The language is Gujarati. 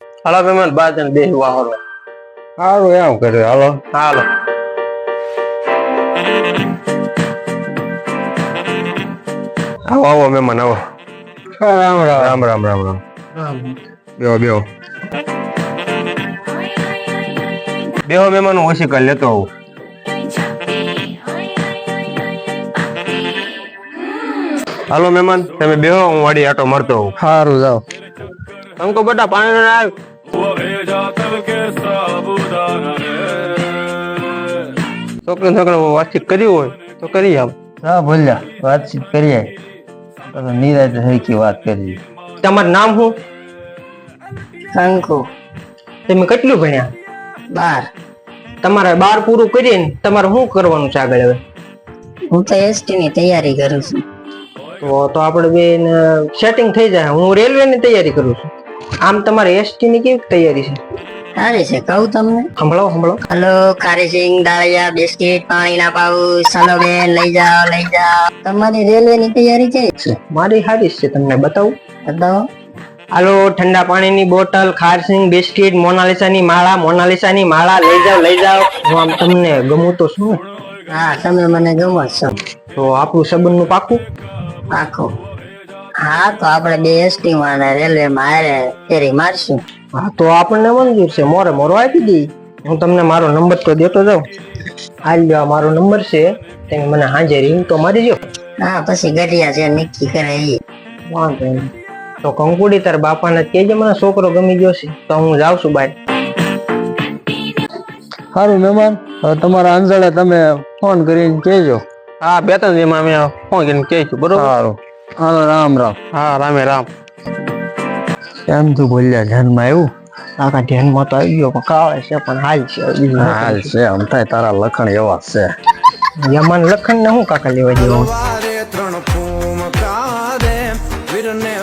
હાલો મહેમાન બાર જણ બે વાહરો. સારું એમ કર્યું, હાલો. હાલો. આવો આવો મહેમાન આવો. રામ રામ. રામ રામ રામ રામ. બેહો બેહો. બેહો મહેમાન, હું ઓછી કરી લેતો આવું. હાલો મહેમાન તમે બેહો, હું વાડી આટો મારતો આવું. સારું જાઓ. અંકો બેટા પાણી ના આવ. છોકરી છોકરા વાતચીત કરી હોય તો કરી આવ. હા બોલ્યા, વાતચીત કરીએ. નિરાતે હરખી વાત કરી. તમારું નામ શું? કંકુ તમે કેટલું ભણ્યા? 12. તમારે 12 પૂરું કરીને તમારે શું કરવાનું છે આગળ હવે? હું તો એસટી ની તૈયારી કરું છું. તો આપણે બે સેટિંગ થઈ જાય. હું રેલવે ની તૈયારી કરું છું. આમ તમારે એસટી ની કેવી તૈયારી છે? સારી છે, કહું તમને. સંભળાવો સંભળાવો. હલો, ખારીસિંગ, દાળિયા, બિસ્કિટ, પાણીના પાઉચ, ચાલો બેન લઈ જાઓ લઈ જાઓ. તમારી રેલવે ની તૈયારી કેવી છે? મારી હારી છે, તમને બતાવું. બતાવો. હાલો, ઠંડા પાણીની બોટલ, ખારસિંગ, બિસ્કિટ, મોનાલિસાની માળા લઈ જાઓ. હું આમ તમને ગમું તો શું? હા, તમે મને ગમો છો. તો આપણું સંબંધનું પાકું? પાકું. હા, તો આપણે બે એસટી માં અને રેલવે માં હારે ફેરી મારશું. હા, તો આપણને મંજૂર છે. મોરે મોરો આપી દઈ. હું તમને મારો નંબર તો દેતો જાઉં. હાલ લ્યો, આ મારો નંબર છે. તમે મને હાજે રિંગ તો મારી દો. હા, પછી ગઢિયા છે નક્કી કરે એ. વાંધો નહીં. તો કંકુડી તાર બાપાને કહેજે મને છોકરો ગમી ગયો છે. તો હું જાઉં છું બહાર. સારું મહેમાન, હવે તમારા અંજળે તમે ફોન કરીને કહેજો. હા, 2-3 દિવસમાં અમે ફોન કરીને કહીશું, બરોબર? સારું. હાલો, રામ રામ. હા, રામે રામ. કેમ તું બોલ્યા ધ્યાનમાં આવ્યું? કાકા ધ્યાનમાં તો આવી ગયો, પણ કાળે છે પણ હાલ છે. બીજું શું હાલ છે, આમ થાય તારા લખણ એવા છે. યમન લખન ને હું કાકા લેવા જેવું? ત્રણ ફૂમ કા દે વીરને